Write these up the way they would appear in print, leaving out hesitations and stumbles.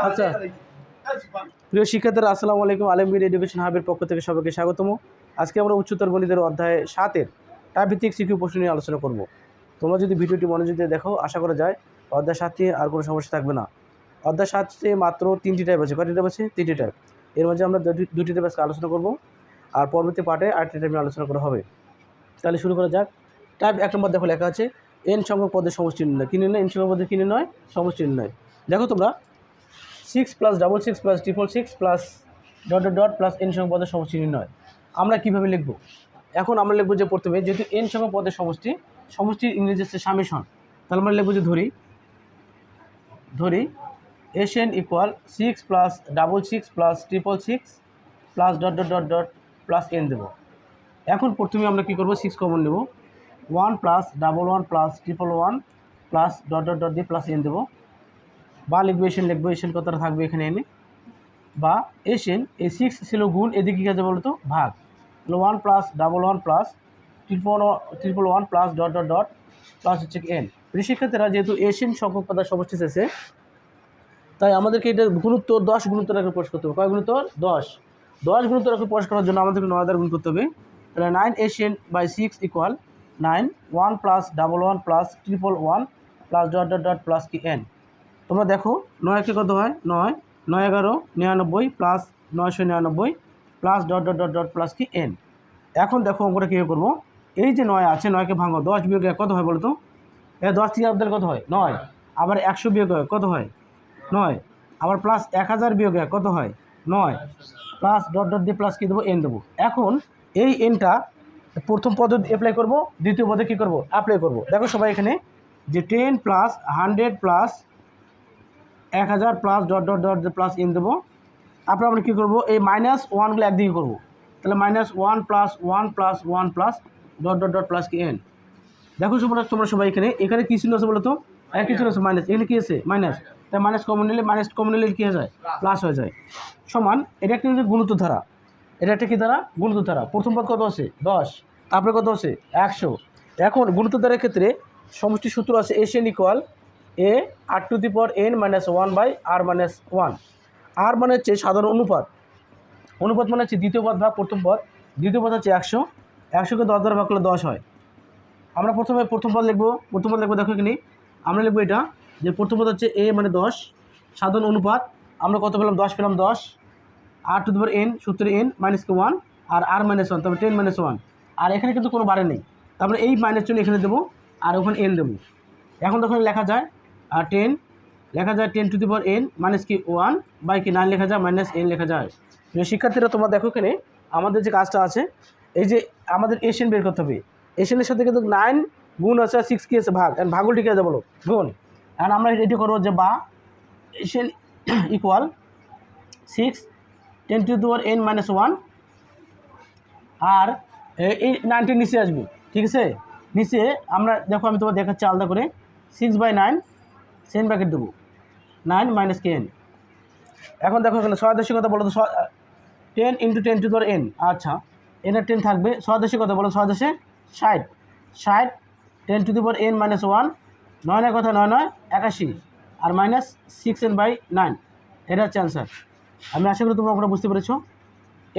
আচ্ছা, প্রিয় শিক্ষার্থীরা আসসালামু আলাইকুম। আলমগীর এডুকেশন হাবের পক্ষ থেকে সবাইকে স্বাগতম। আজকে আমরা উচ্চতর গণিতের অধ্যায় 7-এর টাইপভিত্তিক সিকিউ প্রশ্ন নিয়ে আলোচনা করব। তোমরা যদি ভিডিওটি মনোযোগ দিয়ে দেখো, আশা করা যায় অধ্যায় 7 নিয়ে আর কোনো সমস্যা থাকবে না। অধ্যায় 7-এ মাত্র 3টি টাইপ আছে। কয়টি টাইপ আছে? 3টি টাইপ। এর মধ্যে আমরা দুটি টাইপ আজকে আলোচনা করব, আর পরবর্তী পার্টে আরেকটি টাইপ নিয়ে আলোচনা করা হবে। তাহলে শুরু করা যাক। টাইপ 1 নম্বর দেখো লেখা আছে এন সংখ্যক পদের সমষ্টি নির্ণয়। কী নির্ণয়? এন সংখ্যক পদের কী নির্ণয়? সমষ্টি নির্ণয়। দেখো তোমরা 6 + 66 + 666 প্লাস ... প্লাস এন সংখ্যক পদের সমষ্টি নির্ণয় আমরা কীভাবে লিখব? এখন আমরা লিখব যে প্রথমে যেহেতু এন সংখ্যক পদের সমষ্টির ইংরেজি হচ্ছে সামেশন, তাহলে আমরা লিখব যে ধরি Sn = 6 + 66 + 666 প্লাস ... প্লাস n দেব। এখন প্রথমে আমরা কী করব? 6 কমন নেব, 1 + 11 + 111 প্লাস ... দিয়ে প্লাস n দেব, বা লিখবো এসএন, লিখবো এসএন কতটা থাকবে এখানে এনে, বা এসএন এই 6 ছিল গুণ, এদিকে কী আছে বলো তো? ভাগ। 1 + 11 + 111 প্লাস ... প্লাস হচ্ছে n। প্রিয় শিক্ষার্থীরা, যেহেতু এসএন সংখ্যক পদের সমষ্টি শেষে, তাই আমাদেরকে এটা গুণোত্তর 10 গুণোত্তর আকারে প্রকাশ করতে হবে। কয় গুণোত্তর? 10 গুণোত্তর আকারে প্রকাশ করার জন্য আমাদেরকে 9 দ্বারা গুণ করতে হবে। তাহলে 9 SN/6 = 9 1 + 11 + 111 প্লাস ... প্লাস কি n। তোমরা দেখো 9 কত হয়? 9 9 11 99 প্লাস 999 প্লাস ... প্লাস কি n। এখন দেখো অঙ্কটা কীভাবে করবো? এই যে 9 আছে, 9কে ভাঙো, 10 বিয়োগ 1 কত হয় বলো তো? 10 থেকে আপনাদের কত হয়? 9। আবার 100 বিয়োগ 1 কত হয়? 9। আবার প্লাস 1000 বিয়োগ 1 কত হয়? 9। প্লাস ... দিয়ে প্লাস কী দেবো? n দেবো। এখন এই nটা প্রথম পদে অ্যাপ্লাই করব, দ্বিতীয় পদে কী করব? অ্যাপ্লাই করব। দেখো সবাই এখানে যে 10 + 100 প্লাস 1000 প্লাস ... প্লাস n দেবো। তারপরে আমরা কী করবো? এই -1গুলো একদিকে করবো। তাহলে -1 + 1 + 1 প্লাস ... প্লাস কি n। দেখো তোমরা সবাই এখানে কী চিহ্ন আছে বলো তো? একই চিহ্ন আছে, মাইনাস। এখানে কী আছে? মাইনাস। তাই মাইনাস কমন নিলে কী হয়ে যায়? প্লাস হয়ে যায়। সমান এটা একটা গুণিত ধারা। এটা একটা কী ধারা? গুণিত ধারা। প্রথম পদ কত আছে? 10। তারপরে কত আছে? 100। এখন গুণিত ধারার ক্ষেত্রে সমষ্টির সূত্র আছে Sn = a r⁴n - 1/r-1। আর মানে হচ্ছে সাধারণ অনুপাত। অনুপাত মানে হচ্ছে দ্বিতীয় পদ ভাগ প্রথম পদ। দ্বিতীয় পদ হচ্ছে 100। 100কে 10 দ্বারা ভাগ করলে 10 হয়। আমরা প্রথমে প্রথম পদ লিখবো। দেখো এখানে আমরা লিখবো এটা যে প্রথম পদ হচ্ছে a মানে 10, সাধারণ অনুপাত। আমরা কত পেলাম? 10 পেলাম। 10 r⁴n সূত্রে n -1 আর r-1, তবে 10 - 1। আর এখানে কিন্তু কোনো বারে নেই, তারপরে এই মাইনাস চিহ্ন এখানে দেবো আর ওখানে n দেবো। এখন তখন লেখা যায় 10 লেখা যায় 10⁻n মাইনাস কি 1/9 লেখা যায়, -n লেখা যায়। শিক্ষার্থীরা তোমরা দেখো এখানে আমাদের যে কাজটা আছে, এই যে আমাদের এসএন বের করতে হবে। এসএনের সাথে কিন্তু 9 গুণ আছে, 6 কি আছে? ভাগ। এখন ভাগুল ঠিক আছে বলো? গুণ। এখন আমরা এটি করবো যে বা এসএন = 6 10⁻n - 1 আর এই 9টি নিচে আসবে, ঠিক আছে? নিচে আমরা দেখো, আমি তোমার দেখাচ্ছি আলাদা করে। 6/9 সেন ব্র্যাকেট দেবো, 9 - n। এখন দেখো এখানে ছয়াদশী কথা বলো তো, 10 × 10⁻n। আচ্ছা, এনের 10 থাকবে। ছয়াদশী কথা বলো, 6 × 60 60 10⁻n - 1, 9 কথা 9 9 81 আর -6n/9। এটা হচ্ছে অ্যান্সার। আমি আশা করি তোমরা ওটা বুঝতে পেরেছো।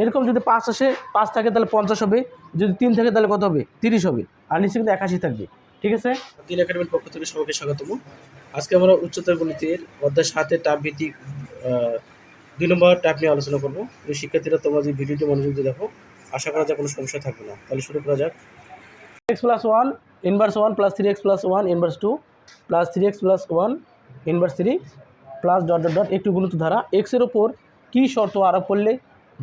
এরকম যদি 5 আসে, 5 থাকে তাহলে 50 হবে, যদি 3 থাকে তাহলে কত হবে? 30 হবে, আর নিচে কিন্তু 81 থাকবে, ঠিক আছে? তিন একাডেমির পক্ষ থেকে সবাইকে স্বাগতম। আজকে আমরা উচ্চতর গণিতের অধ্যায় 7-এর টাইপ ভিত্তিক 2 নম্বর টাইপ নিয়ে আলোচনা করবো। এই শিক্ষার্থীরা তোমরা যে ভিডিওটি মনোযোগ দিয়ে দেখো, আশা করা যায় কোনো সমস্যা থাকবে না। তাহলে শুরু করা যাক। x + 1 inverse 1 plus 3x + 1 inverse 2 plus 3x + 1 inverse 3 plus ... একটি গুণিত ধারা x এর ওপর কী শর্ত আরোপ করলে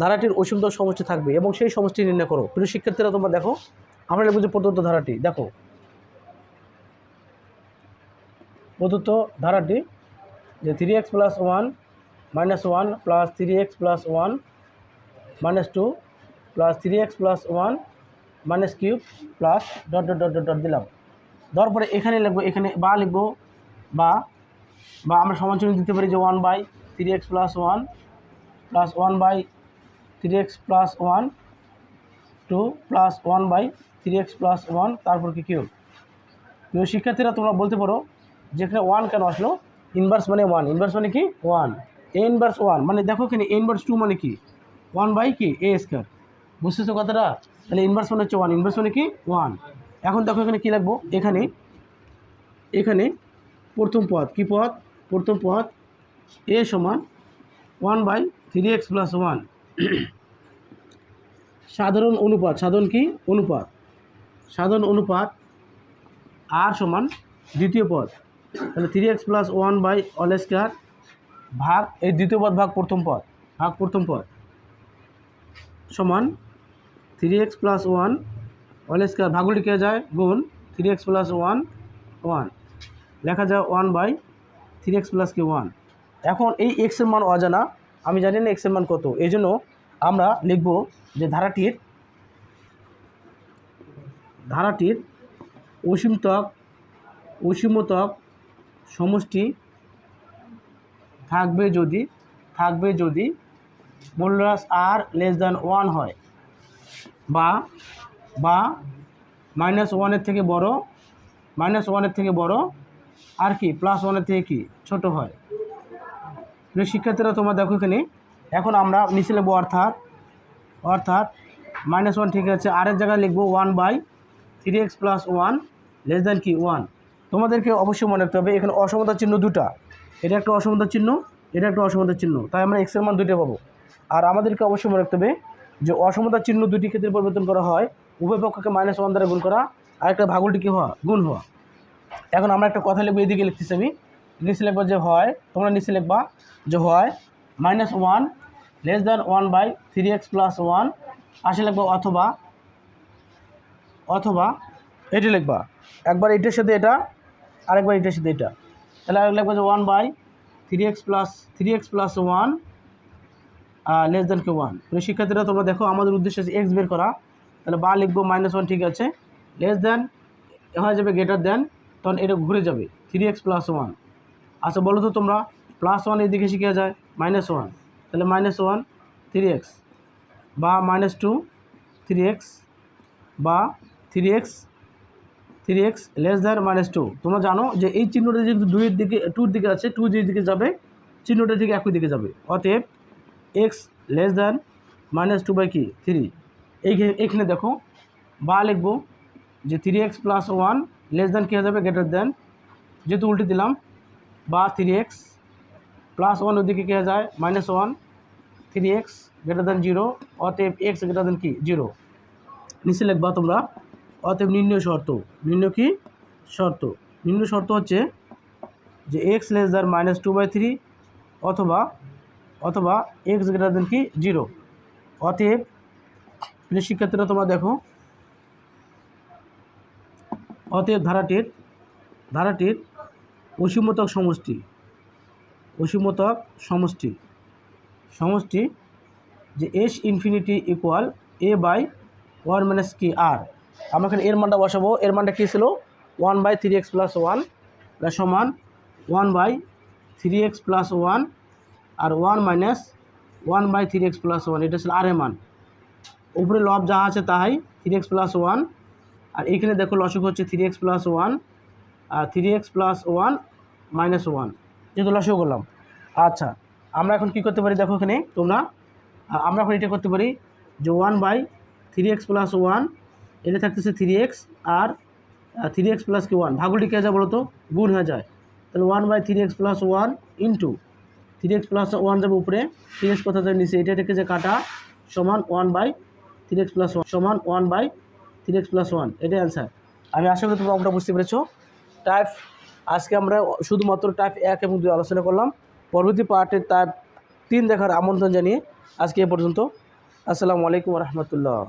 ধারাটির অসীমতম সমষ্টি থাকবে এবং সেই সমষ্টি নির্ণয় করো। প্রিয় শিক্ষার্থীরা তোমরা দেখো, আমরা লিখব যে প্রদত্ত ধারাটি। দেখো প্রদত্ত ধারাটি যে 3x + 1 - 1 plus 3x + 1 -2 plus 3x + 1 -³ plus ... দিলাম। দেওয়ার পরে এখানে লিখবো, এখানে বা লিখবো, বা আমরা সমানচিহ্ন দিতে পারি যে 1/3x + 1 plus 1/3x + 1 2 plus 1/3x + 1 তারপর কি কিউব। প্রিয় শিক্ষার্থীরা তোমরা বলতে পারো যে এখানে 1 কেন আসলো? ইনভার্স মানে 1, ইনভার্স মানে কি 1, এ ইনভার্স 1 মানে দেখো এখানে এ ইনভার্স 2 মানে কি 1 বাই কি এ স্কোয়ার, বুঝতেছো কথাটা? তাহলে ইনভার্স মানে হচ্ছে 1, ইনভার্স মানে কি 1। এখন দেখো এখানে কী লিখবো, এখানে প্রথম পদ, কী পদ? প্রথম পদ এ সমান 1 বাই 3x প্লাস 1 সাধারণ অনুপাত, সাধারণ অনুপাত আর সমান দ্বিতীয় পদ, তাহলে 3x plus 1 by all square ভাগ এই দ্বিতীয় পদ ভাগ প্রথম পদ সমান 3x প্লাস 1 অল স্কোয়ার, ভাগগুলি কে যায় গুণ 3x প্লাস 1 1 লেখা যায় 1 বাই 3x প্লাস কি 1। এখন এই এক্সের মান অজানা, আমি জানি না এক্সের মান কত, এই জন্য আমরা লিখব যে ধারাটির অসীমতক সমষ্টি থাকবে যদি মূল্যহ্রাস আর লেস দ্যান 1 হয় বা -1 থেকে বড় আর কি +1 থেকে কি ছোট হয়। শিক্ষার্থীরা তোমরা দেখো এখানে এখন আমরা নিচে লিখবো অর্থাৎ -1 ঠিক আছে, আর এর জায়গায় লিখবো 1 by 3x plus 1 less than কি 1। তোমাদেরকে অবশ্যই মনে রাখতে হবে এখানে অসমতা চিহ্ন দুটা, এটা একটা অসমতা চিহ্ন, এটা একটা অসমতা চিহ্ন, তাই আমরা এক্সের মান দুইটা পাবো। আর আমাদেরকে অবশ্যই মনে রাখতে হবে যে অসমতা চিহ্ন দুটি ক্ষেত্রে পরিবর্তন করা হয়, উভয় পক্ষকে -1 দ্বারা গুণ করা, আর একটা ভাগলটি কি হওয়া গুণ হওয়া। এখন আমরা একটা কথা লিখবো, এদিকে লিখতেছি আমি, নিচে লিখবো যে হয়, তোমরা নিচে লিখবা যে হয় -1 less than 1 by 3x plus 1, পাশে লিখবো অথবা এটি লিখবা, একবার এটার সাথে এটা আরেকবার এটার সাথে এটা, তাহলে আর লিখবো যে 1 by 3x plus 1 less than কি 1। তো শিক্ষার্থীরা তোমরা দেখো আমাদের উদ্দেশ্য আছে এক্স বের করা, তাহলে বা লিখবো -1 ঠিক আছে, লেস দ্যান হয়ে যাবে গ্রেটার দ্যান, তখন এটা ঘুরে যাবে 3x প্লাস 1। আচ্ছা বলো তো তোমরা +1 এদিকে শিখে যায় -1, তাহলে -1 3x বা -2 3x বা 3x লেস দ্যান -2। তোমরা জানো যে এই চিহ্নটা যেহেতু 2-এর দিকে 2-র দিকে আছে, 2 যেই দিকে যাবে চিহ্নটা ঠিক একই দিকে যাবে, অতএব x লেস দ্যান -2 বাই কি 3। এইখানে দেখো বা লিখবো যে 3x প্লাস 1 লেস দ্যান কী হয়ে যাবে গ্রেটার দ্যান, যেহেতু উল্টে দিলাম, বা 3x প্লাস 1 ওদিকে কী হয়ে যায় -1, 3x গ্রেটার দ্যান 0, অতএব x গ্রেটার দ্যান কি 0। নিচে লিখবা তোমরা অতএব নির্ণয় শর্ত হচ্ছে যে x লেস দ্যান -2/3 অথবা x গ্রেটার দ্যান কি 0। অতএব শিক্ষার্থীরা তোমরা দেখো অতএব ধারাটির অসীমতক সমষ্টি যে s infinity equal a by 1 minus কি r। আমরা এখানে এর মানটা বসাবো, এর মানটা কী ছিল 1 বাই 3x প্লাস 1 সমান 1 বাই 3x প্লাস 1 আর 1 মাইনাস 1 বাই 3x প্লাস 1, এটা ছিল আর এর মান। উপরে লব যা আছে তাই 3x প্লাস 1, আর এইখানে দেখো লসক হচ্ছে 3x প্লাস 1 আর 3x প্লাস 1 মাইনাস 1, যেহেতু লসক করলাম। আচ্ছা আমরা এখন কী করতে পারি দেখো এখানে তোমরা, আমরা এখন এটা করতে পারি যে 1 বাই 3x প্লাস 1 এটা থাকতেছে 3x আর 3x প্লাস কি 1, ভাগলটি কে যায় বলো তো গুণ হয়ে যায়, তাহলে 1 by 3x plus 1 into 3x plus 1 যাবে উপরে, 3x কোথা যাবে নিচে, এটা থেকে যে কাটা সমান 1 বাই 3x প্লাস 1 সমান 1 বাই 3x প্লাস 1, এটাই অ্যান্সার। আমি আশা করি তোমরা অঙ্কটা বুঝতে পেরেছো। আজকে আমরা শুধুমাত্র টাইপ 1 এবং 2 আলোচনা করলাম, পরবর্তী পার্টের টাইপ 3 দেখার আমন্ত্রণ জানিয়ে আজকে এ পর্যন্ত। আসসালামু আলাইকুম রহমতুল্লাহ।